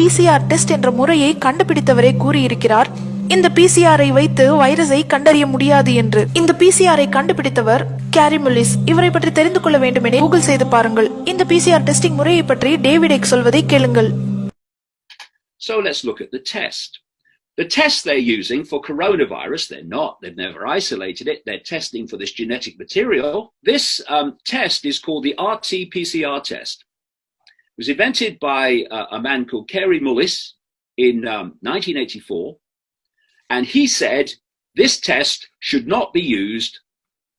PCR test என்ற முறையை கண்டுபிடித்தவரே கூறியிருக்கிறார் இந்த PCR வைத்து வைரஸை கண்டறிய முடியாது என்று. இந்த PCR கண்டுபிடித்தவர் கேரி முல்லிஸ். இவரை பற்றி தெரிந்து கொள்ள வேண்டுமென கூகுள் செய்து பாருங்கள். இந்த PCR டெஸ்டிங் முறையை பற்றி டேவிட் எக் சொல்வதை கேளுங்கள். So let's look at the test. The test they're using for coronavirus, they've never isolated it. They're testing for this genetic material. This test is called the RT-PCR test. It was invented by a man called Kary Mullis in 1984. And he said this test should not be used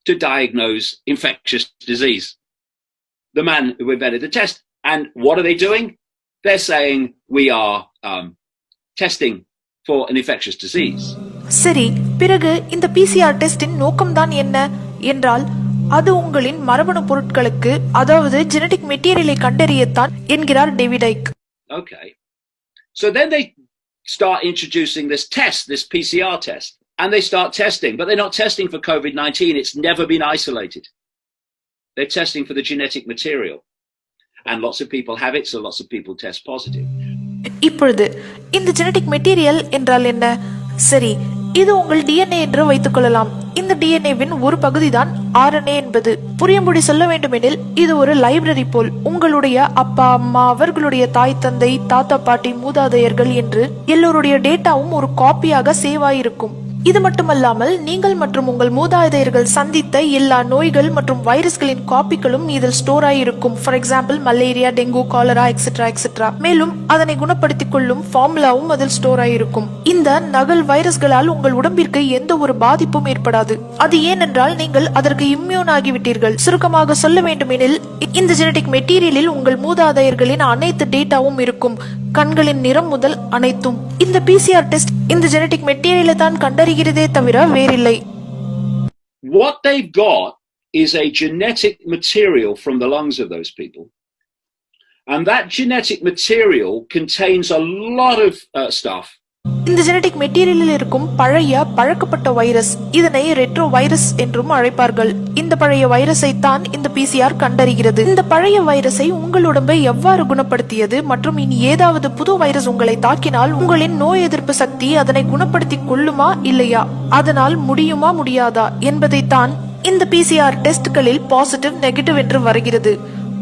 to diagnose infectious disease. The man who invented the test. And what are they doing? They're saying we are testing for an infectious disease. சரி, பிறகு இந்த PCR டெஸ்டின் நோக்கம்தான் என்ன என்றால் அது உங்களின் மரபணு பொருட்களுக்கு அதாவது ஜெனடிக் மெட்டீரியலை கண்டறியத்தான் என்கிறார் டேவிட் ஐக். Okay. So then they start introducing this test, this PCR test, and they start testing, but they're not testing for COVID-19. It's never been isolated. They're testing for the genetic material. And lots of people have it, so lots of people test positive. இப்பொழுது இந்த genetic material என்றால் என்ன? சரி, இது உங்கள் DNA என்று வைத்துக் கொள்ளலாம். இந்த DNAவின் ஒரு பகுதிதான் RNA என்பது. புரியும்படி சொல்ல வேண்டுமெனில் இது ஒரு லைப்ரரி போல். உங்களுடைய அப்பா அம்மா, அவர்களுடைய தாய் தந்தை, தாத்தா பாட்டி, மூதாதையர்கள் என்று எல்லோருடைய டேட்டாவும் ஒரு காப்பியாக சேவ் ஆயிருக்கும். இது மட்டுமல்லாமல் நீங்கள் மற்றும் உங்கள் மூதாதையர்கள் சந்தித்த எல்லா நோய்கள் மற்றும் வைரஸ்களின் காப்பிகளும் இதில் ஸ்டோர் ஆயிருக்கும். For example malaria, dengue, cholera etcetera. மேலும் அதனை குணப்படுத்திக் கொள்ளும் ஃபார்முலாவும் அதில் ஸ்டோர் ஆயிருக்கும். இந்த நகல் வைரஸ்களால் உங்கள் உடம்பிற்கு எந்த ஒரு பாதிப்பும் ஏற்படாது. அது ஏனென்றால் நீங்கள் அதற்கு இம்யூன் ஆகிவிட்டீர்கள். சுருக்கமாக சொல்ல வேண்டுமெனில் இந்த ஜெனடிக் மெட்டீரியலில் உங்கள் மூதாதையர்களின் அனைத்து டேட்டாவும் இருக்கும். கண்களின் நிறம் முதல் அனைத்தும். இந்த PCR டெஸ்ட் இந்த ஜெனடிக் மெட்டீரியலை தான் கண்டறிகிறதே தவிர வேறில்லை. What they've got is a genetic material from the lungs of those people. And that genetic material contains a lot of stuff. இந்த ஜெனடிக் மெட்டீரியலில் இருக்கும் பழைய பழக்கப்பட்ட வைரஸ், இதனை ரெட்ரோ வைரஸ் என்றும் அழைப்பார்கள். இந்த பழைய வைரஸை தான் இந்த PCR கண்டறிகிறது. இந்த பழைய வைரஸை உங்கள் உடம்பை எவ்வாறு குணப்படுத்தியது மற்றும் இனி ஏதாவது புது வைரஸ் உங்களை தாக்கினால் உங்களின் நோய் எதிர்ப்பு சக்தி அதனை குணப்படுத்திக் கொள்ளுமா இல்லையா, அதனால் முடியுமா முடியாதா என்பதைத்தான் இந்த PCR டெஸ்ட்களில் பாசிட்டிவ் நெகட்டிவ் என்று வருகிறது.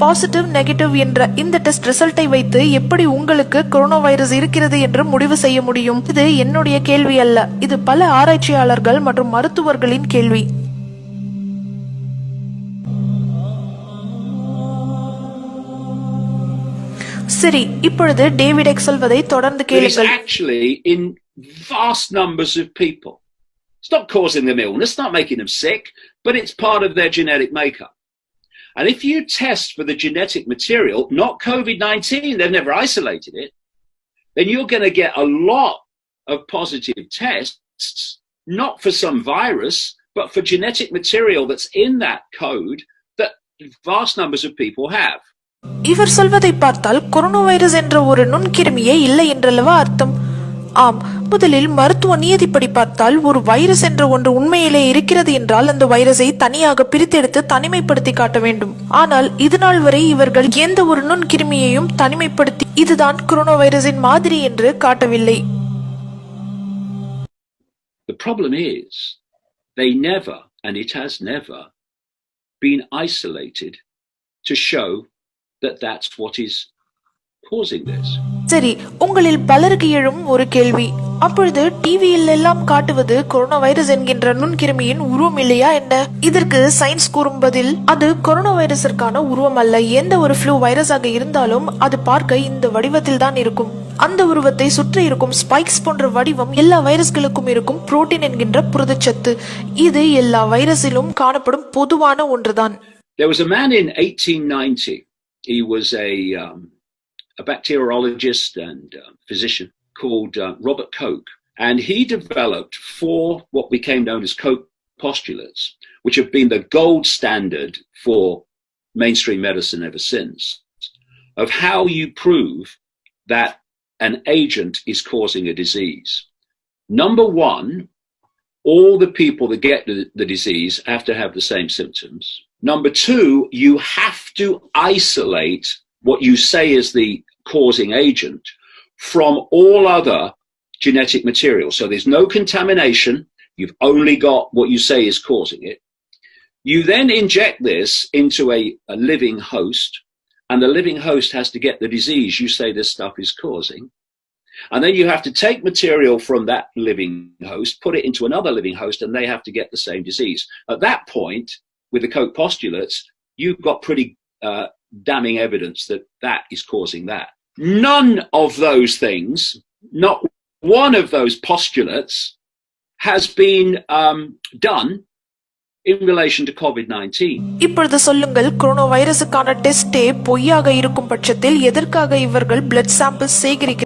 பாசிட்டிவ் நெகட்டிவ் என்ற இந்த டெஸ்ட் ரிசல்ட்டை வைத்து எப்படி உங்களுக்கு கொரோனா வைரஸ் இருக்கிறது என்று முடிவு செய்ய முடியும்? இது என்னுடைய கேள்வி அல்ல, இது பல ஆராய்ச்சியாளர்கள் மற்றும் மருத்துவர்களின் கேள்வி. சரி, இப்பொழுது டேவிட் எக் சொல்வதை தொடர்ந்து கேளுங்கள். Actually in vast numbers of people. It's not causing them illness, not making them sick, but it's part of their genetic makeup. And if you test for the genetic material, not COVID-19, they've never isolated it, then you're going to get a lot of positive tests, not for some virus, but for genetic material that's in that code that vast numbers of people have. இவர் சொல்வதை பார்த்தால் corona virus என்ற ஒரு நுண்கிருமியே இல்லை என்றல்லவா அர்த்தம்? ஆம், முதலில் மருத்துவ நியதிப்படி பார்த்தால் ஒரு வைரஸ் என்ற ஒன்று உண்மையிலே இருக்கிறது என்றால் அந்த வைரஸை தனியாக பிரித்தெடுத்து தனிமைப்படுத்தி காட்ட வேண்டும். ஆனால் இதுநாள் வரை இவர்கள் எந்த ஒரு நுண்கிருமியையும் தனிமைப்படுத்தி இதுதான் கொரோனா வைரஸின் மாதிரி என்று காட்டவில்லை. The problem is they never, and it has never been isolated to show that that's what is causing this. சரி, உங்களில் பலருக்கு எழும் ஒரு கேள்வி, அப்பொழுது டிவியில் எல்லாம் காட்டுவது கொரோனா வைரஸ் என்கின்ற நுண்கிருமியின் உருவம் இல்லையா என்ன? இதற்கு சயின்ஸ் கூறும் பதில், அது கொரோனா வைரஸிற்கான உருவம் அல்ல. எந்த ஒரு ஃப்ளூ வைரஸாக இருந்தாலும் அது பார்க்க இந்த வடிவத்தில் தான் இருக்கும். அந்த உருவத்தை சுற்றி இருக்கும் ஸ்பைக்ஸ் போன்ற வடிவம் எல்லா வைரஸ்களுக்கும் இருக்கும் புரோட்டீன் என்கின்ற புரதச்சத்து. இது எல்லா வைரஸிலும் காணப்படும் பொதுவான ஒன்றுதான். There was a man in 1890. He was a bacteriologist and physician called Robert Koch, and he developed 4 what became known as Koch postulates, which have been the gold standard for mainstream medicine ever since, of how you prove that an agent is causing a disease. Number 1, all the people that get the disease have to have the same symptoms. Number 2, you have to isolate what you say is the causing agent from all other genetic material. So there's no contamination. You've only got what you say is causing it. You then inject this into a living host, and the living host has to get the disease you say this stuff is causing. And then you have to take material from that living host, put it into another living host, and they have to get the same disease. At that point, with the Koch postulates, you've got pretty damning evidence that that is causing that. None of those things, not one of those postulates, has been done in relation to COVID-19. இப்பொழுது சொல்லுங்கள், corona வைரஸுக்கான டெஸ்டே பொய்யாக இருக்கும் பட்சத்தில் எதற்காக இவர்கள் blood sample சேகரிக்க